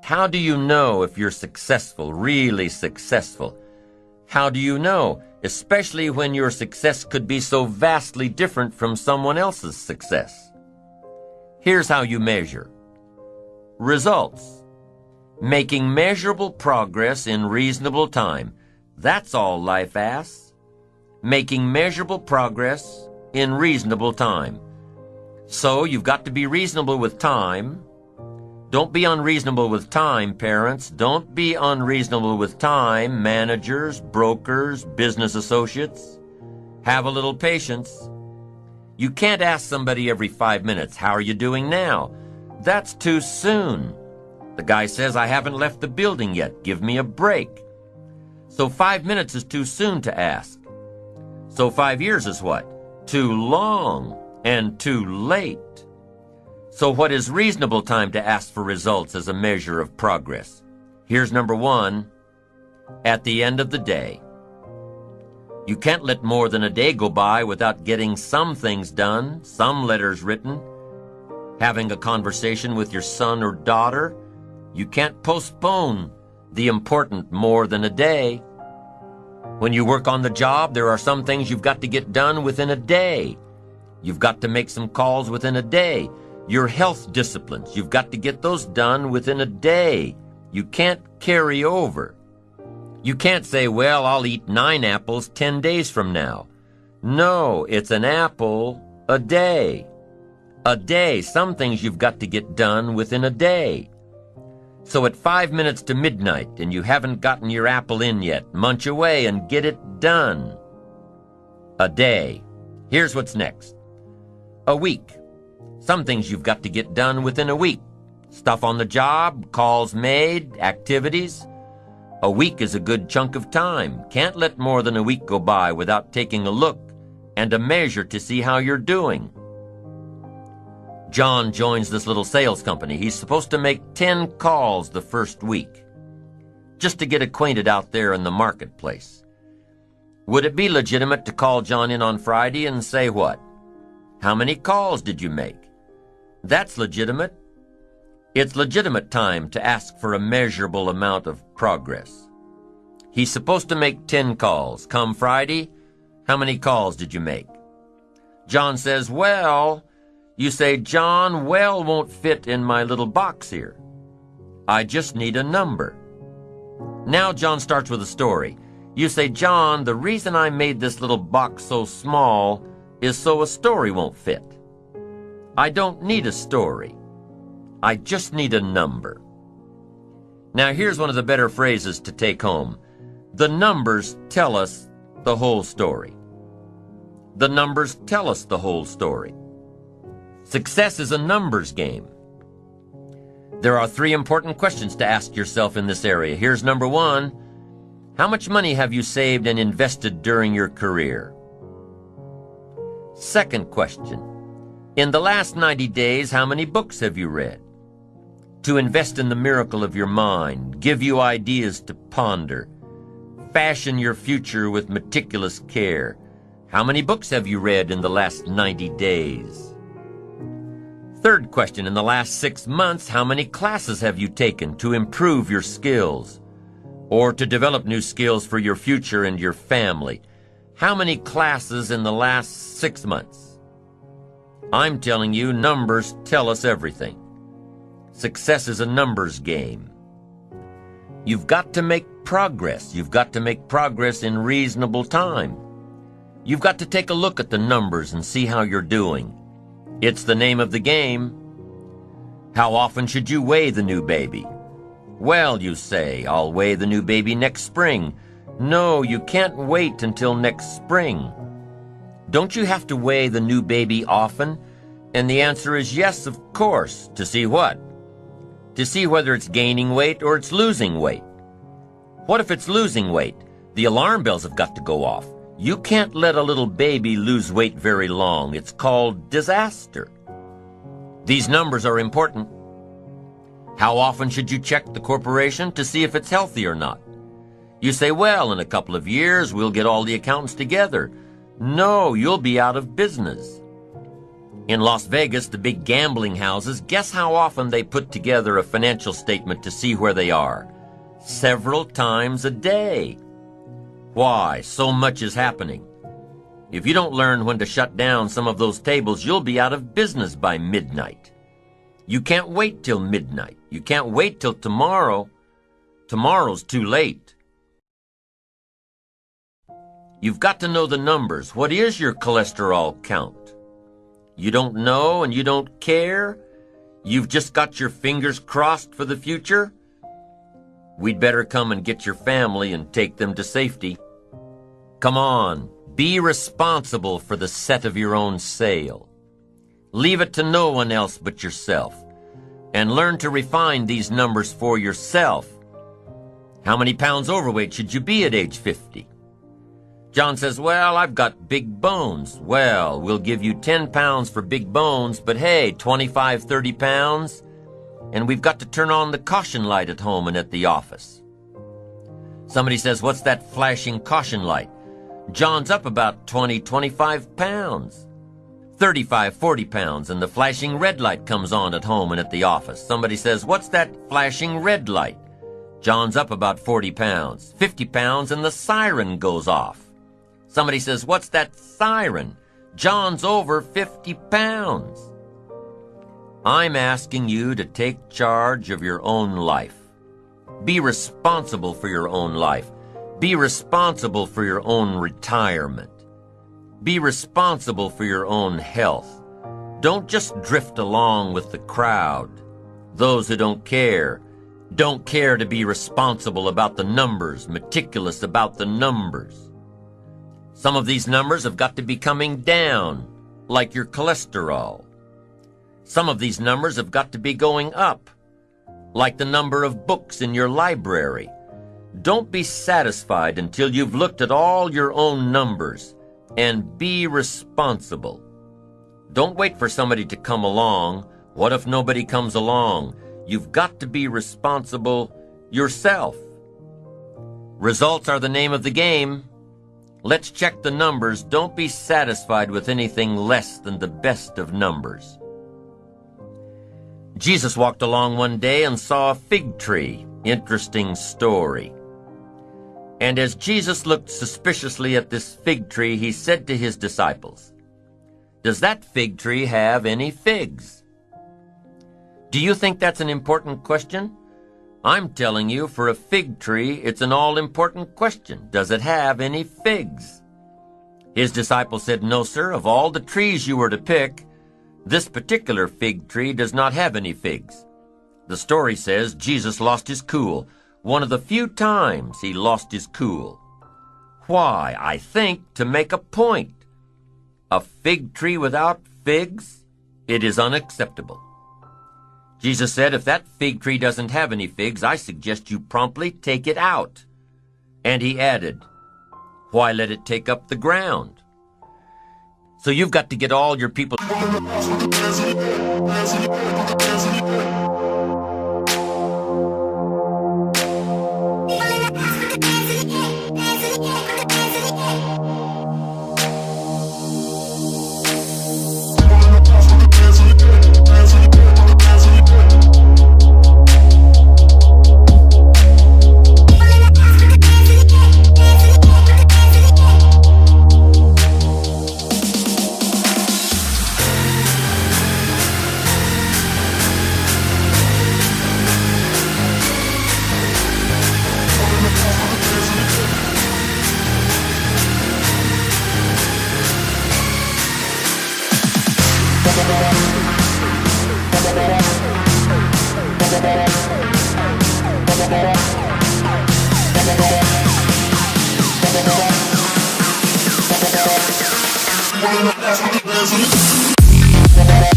How do you know if you're successful, really successful? How do you know, especially when your success could be so vastly different from someone else's success? Here's how you measure. Results. Making measurable progress in reasonable time. That's all life asks. Making measurable progress in reasonable time. So you've got to be reasonable with time. Don't be unreasonable with time, parents. Don't be unreasonable with time, managers, brokers, business associates. Have a little patience. You can't ask somebody every 5 minutes, "How are you doing now?" That's too soon. The guy says, "I haven't left the building yet. Give me a break." So 5 minutes is too soon to ask. So 5 years is what? Too long and too late. So what is reasonable time to ask for results as a measure of progress? Here's number 1. At the end of the day. You can't let more than a day go by without getting some things done, some letters written, having a conversation with your son or daughter. You can't postpone the important more than a day. When you work on the job, there are some things you've got to get done within a day. You've got to make some calls within a day. Your health disciplines, you've got to get those done within a day. You can't carry over. You can't say, "Well, I'll eat 9 apples 10 days from now." No, it's an apple a day. A day, some things you've got to get done within a day. So at 5 minutes to midnight and you haven't gotten your apple in yet, munch away and get it done. A day. Here's what's next. A week. Some things you've got to get done within a week. Stuff on the job, calls made, activities. A week is a good chunk of time. Can't let more than a week go by without taking a look and a measure to see how you're doing. John joins this little sales company. He's supposed to make 10 calls the first week, just to get acquainted out there in the marketplace. Would it be legitimate to call John in on Friday and say what? "How many calls did you make?" That's legitimate. It's legitimate time to ask for a measurable amount of progress. He's supposed to make 10 calls. Come Friday, how many calls did you make? John says, "Well," you say, "John, well won't fit in my little box here. I just need a number." Now John starts with a story. You say, "John, the reason I made this little box so small is so a story won't fit." I don't need a story. I just need a number. Now here's one of the better phrases to take home. The numbers tell us the whole story. The numbers tell us the whole story. Success is a numbers game. There are 3 important questions to ask yourself in this area. Here's number 1. How much money have you saved and invested during your career? Second question. In the last 90 days, how many books have you read? To invest in the miracle of your mind, give you ideas to ponder, fashion your future with meticulous care. How many books have you read in the last 90 days? Third question, in the last 6 months, how many classes have you taken to improve your skills or to develop new skills for your future and your family? How many classes in the last 6 months? I'm telling you, numbers tell us everything. Success is a numbers game. You've got to make progress. You've got to make progress in reasonable time. You've got to take a look at the numbers and see how you're doing. It's the name of the game. How often should you weigh the new baby? Well, you say, "I'll weigh the new baby next spring." No, you can't wait until next spring. Don't you have to weigh the new baby often? And the answer is yes, of course. To see what? To see whether it's gaining weight or it's losing weight. What if it's losing weight? The alarm bells have got to go off. You can't let a little baby lose weight very long. It's called disaster. These numbers are important. How often should you check the corporation to see if it's healthy or not? You say, "Well, in a couple of years, we'll get all the accountants together." No, you'll be out of business. In Las Vegas, the big gambling houses, guess how often they put together a financial statement to see where they are? Several times a day. Why? So much is happening. If you don't learn when to shut down some of those tables, you'll be out of business by midnight. You can't wait till midnight. You can't wait till tomorrow. Tomorrow's too late. You've got to know the numbers. What is your cholesterol count? You don't know and you don't care? You've just got your fingers crossed for the future? We'd better come and get your family and take them to safety. Come on, be responsible for the set of your own sail. Leave it to no one else but yourself, and learn to refine these numbers for yourself. How many pounds overweight should you be at age 50? John says, well, I've got big bones. Well, we'll give you 10 pounds for big bones, but hey, 25, 30 pounds, and we've got to turn on the caution light at home and at the office. Somebody says, what's that flashing caution light? John's up about 20, 25 pounds. 35, 40 pounds, and the flashing red light comes on at home and at the office. Somebody says, what's that flashing red light? John's up about 40 pounds. 50 pounds, and the siren goes off. Somebody says, what's that siren? John's over 50 pounds. I'm asking you to take charge of your own life. Be responsible for your own life. Be responsible for your own retirement. Be responsible for your own health. Don't just drift along with the crowd. Those who don't care to be responsible about the numbers, meticulous about the numbers. Some of these numbers have got to be coming down, like your cholesterol. Some of these numbers have got to be going up, like the number of books in your library. Don't be satisfied until you've looked at all your own numbers, and be responsible. Don't wait for somebody to come along. What if nobody comes along? You've got to be responsible yourself. Results are the name of the game. Let's check the numbers. Don't be satisfied with anything less than the best of numbers. Jesus walked along one day and saw a fig tree. Interesting story. And as Jesus looked suspiciously at this fig tree, he said to his disciples, "Does that fig tree have any figs?" Do you think that's an important question? I'm telling you, for a fig tree, it's an all-important question. Does it have any figs? His disciples said, "No, sir. Of all the trees you were to pick, this particular fig tree does not have any figs." The story says Jesus lost his cool. One of the few times he lost his cool. Why? I think to make a point. A fig tree without figs? It is unacceptable. Jesus said, if that fig tree doesn't have any figs, I suggest you promptly take it out. And he added, why let it take up the ground? So you've got to get all your people... That's